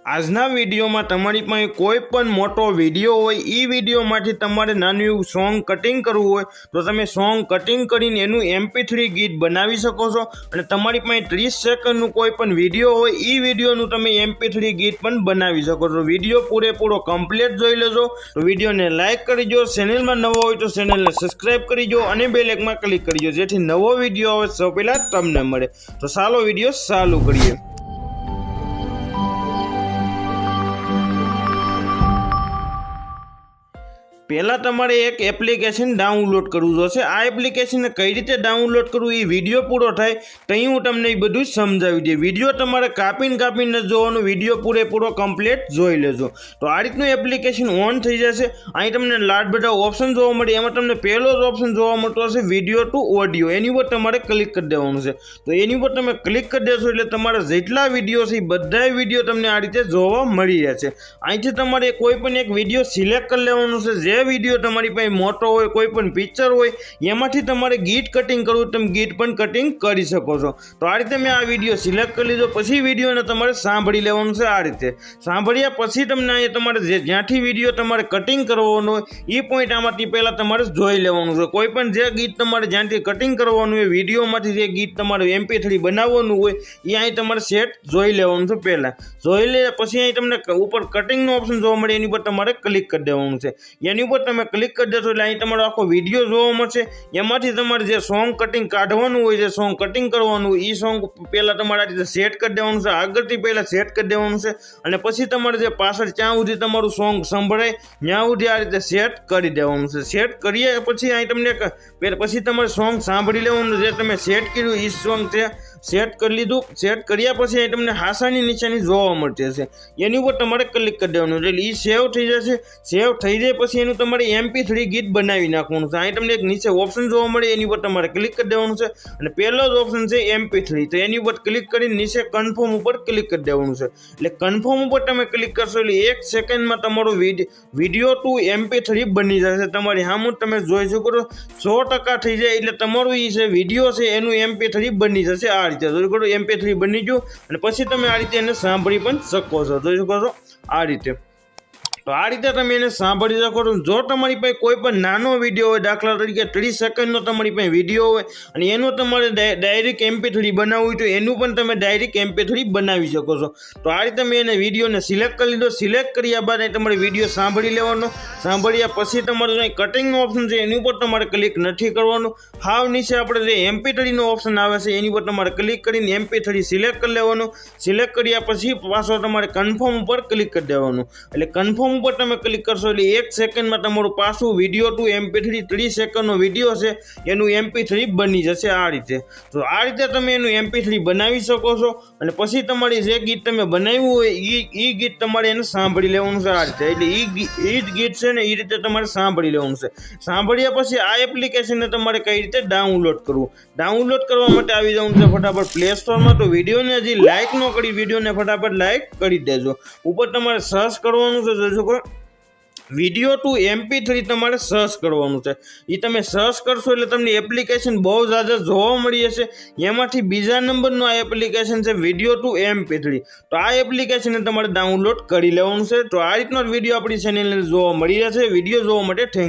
આજના વિડીયોમાં તમારી પાસે કોઈ પણ મોટો વિડીયો હોય એ વિડીયોમાંથી તમારે નાનું એવું સોંગ કટિંગ કરવું હોય તો તમે સોંગ કટિંગ કરીને એનું MP3 ગીત બનાવી શકો છો અને તમારી પાસે 30 સેકન્ડનું કોઈ પણ વિડીયો હોય એ વિડીયોનું તમે MP3 ગીત પણ બનાવી શકો છો। વિડીયો પૂરેપૂરો કમ્પ્લીટ જોઈ લેજો। તો વિડીયોને લાઇક કરજો, ચેનલમાં નવો હોય તો ચેનલને સબસ્ક્રાઇબ કરજો અને બેલ આઇકનમાં ક્લિક કરજો જેથી નવો વિડીયો આવે સૌ પહેલાં તમને મળે। તો ચાલો વિડીયો ચાલુ કરીએ। पहला तमारे एक एप्लिकेशन डाउनलॉड करवू जोशे। आ एप्लिकेशन ने कई रीते डाउनलॉड करवू ए विडियो पूरो थाय तई हूँ तमने बधुं समजावी दे। विडियो तमारे कापीने जोवानुं, विडियो पूरेपूरो कम्प्लीट जोई लेजो। तो आ रीतनुं एप्लिकेशन ऑन थई जशे। अहीं तमने लाट बधा ऑप्शन जोवा मळे। एमां तमने पहेलो ज ऑप्शन जोवा मळतो हशे विडियो टू ऑडियो, एनी पर तमारे क्लिक करी देवानुं छे। तो एनी पर तमे क्लिक करी देशो एटले तमारा जेटला विडियो छे बधाय विडियो तमने आ रीते जोवा मळी जशे। અહીંથી તમારે કોઈ પણ એક વિડિયો સિલેક્ટ કરી લેવાનો છે। જે વિડિયો તમારી પાસે મોટો હોય, કોઈ પણ પિક્ચર હોય, એમાંથી તમારે ગીત કટિંગ કરવું, તમે ગીત પણ કટિંગ કરી શકો છો। તો આ રીતે મેં આ વિડિયો સિલેક્ટ કરી લીધો। પછી વિડિયોને તમારે સાંભળી લેવાનું છે। આ રીતે સાંભળ્યા પછી તમને અહીંયા તમારે જ્યાંથી વિડિયો તમારે કટિંગ કરવાનો હોય એ પોઈન્ટ આમાંથી પહેલાં તમારે જોઈ લેવાનું છે। કોઈ પણ જે ગીત તમારે જ્યાંથી કટિંગ કરવાનું હોય, વિડીયોમાંથી જે ગીત તમારે MP3 બનાવવાનું હોય એ અહીં તમારે સેટ જોઈ લેવાનું છે। પહેલાં જોઈ લે પછી અહીં તમને ઉપર કટિંગનો ઓપ્શન જોવા મળે, એની પર તમારે ક્લિક કરી દેવાનું છે। એની ઉપર તમે ક્લિક કરી દેશો એટલે અહીં તમારો આખો વિડીયો જોવા મળશે। એમાંથી તમારે જે સોંગ કટિંગ કાઢવાનું હોય, જે સોંગ કટિંગ કરવાનું હોય એ સોંગ પહેલાં તમારે આ રીતે સેટ કરી દેવાનું છે। આગળથી પહેલાં સેટ કરી દેવાનું છે અને પછી તમારે જે પાછળ ત્યાં સુધી તમારું સોંગ સંભળાય ત્યાં સુધી આ રીતે સેટ કરી દેવાનું છે। સેટ કરીએ પછી અહીં તમને પછી તમારે સોંગ સાંભળી લેવાનું, જે તમે સેટ કર્યું એ સોંગ છે સેટ કરી લીધું। સેટ કર્યા પછી અહીં તમને હાસાની નિશાની જોવા મળતી હશે, એની ઉપર તમારે ક્લિક કરી દેવાનું એટલે એ સેવ થઈ જશે। સેવ થઈ જાય પછી એનું તમારે MP3 ગીત બનાવી નાખવાનું છે। અહીં તમને એક નીચે ઓપ્શન જોવા મળે, એની ઉપર તમારે ક્લિક કરી દેવાનું છે અને પહેલો જ ઓપ્શન છે MP3, તો એની ઉપર ક્લિક કરીને નીચે કન્ફર્મ ઉપર ક્લિક કરી દેવાનું છે। એટલે કન્ફર્મ ઉપર તમે ક્લિક કરશો એટલે 1 સેકન્ડમાં તમારો વિડીયો ટુ MP3 બની જશે। તમારી સામે તમે જોઈ શકો છો 100% થઈ જાય એટલે તમારું એ છે વિડીયો છે એનું MP3 બની જશે। આ રીતે જોઈ શકો MP3 બની ગયું અને પછી તમે આ રીતે એને સાંભળી પણ શકો છો। જોઈ શકો છો આ રીતે। તો આ રીતે તમે એને સાંભળી શકો છો। જો તમારી પાસે કોઈ પણ નાનો વિડીયો હોય, દાખલા તરીકે 30 સેકન્ડનો તમારી પાસે વિડીયો હોય અને એનો તમારે ડાયરેક્ટ MP3 બનાવવું હોય તો એનું પણ તમે ડાયરેક્ટ MP3 બનાવી શકો છો। તો આ રીતે મેં એને વિડીયોને સિલેક્ટ કરી લીધો। સિલેક્ટ કર્યા બાદ અહીં તમારે વિડીયો સાંભળી લેવાનો। સાંભળ્યા પછી તમારું અહીં કટિંગનો ઓપ્શન છે એની ઉપર તમારે ક્લિક નથી કરવાનું। હાવ નીચે આપણે જે MP3 નો ઓપ્શન આવે છે એની ઉપર તમારે ક્લિક કરીને MP3 સિલેક્ટ કરી લેવાનું। સિલેક્ટ કર્યા પછી પાછો તમારે કન્ફર્મ ઉપર ક્લિક કરી દેવાનું। એટલે કન્ફર્મ ઉપર તમે ક્લિક કરશો એટલે 1 સેકન્ડમાં તમારું પાછું વિડીયો ટુ MP3 30 સેકન્ડનો વિડીયો છે એનું MP3 બની જશે। આ રીતે તો આ રીતે તમે એનું MP3 બનાવી શકો છો અને પછી તમારી જે ગીત તમે બનાવ્યું હોય એ ગીત તમારે એને સાંભળી લેવાનું છે। આ રીતે એટલે એ જ ગીત છે ને એ રીતે તમારે સાંભળી લેવાનું છે। સાંભળ્યા પછી આ એપ્લિકેશનને તમારે કઈ રીતે ડાઉનલોડ કરવું, ડાઉનલોડ કરવા માટે આવી જવાનું છે ફટાફટ પ્લે સ્ટોરમાં। તો વિડીયોને હજી લાઇક ન કરી, વિડીયોને ફટાફટ લાઇક કરી દેજો। ઉપર તમારે સર્ચ કરવાનું છે, જોજો વિડીયો ટુ MP3 તમારે સર્ચ કરવાનું છે। એ તમે સર્ચ કરશો એટલે તમને એપ્લિકેશન બહુ ઝાઝા જોવા મળી જશે। એમાંથી બીજા નંબરનું આ એપ્લિકેશન છે વિડીયો ટુ MP3। તો આ એપ્લિકેશનને તમારે ડાઉનલોડ કરી લેવાનું છે। તો આ રીતનો વિડીયો આપણી ચેનલને જોવા મળી રહેશે। વિડીયો જોવા માટે થેન્ક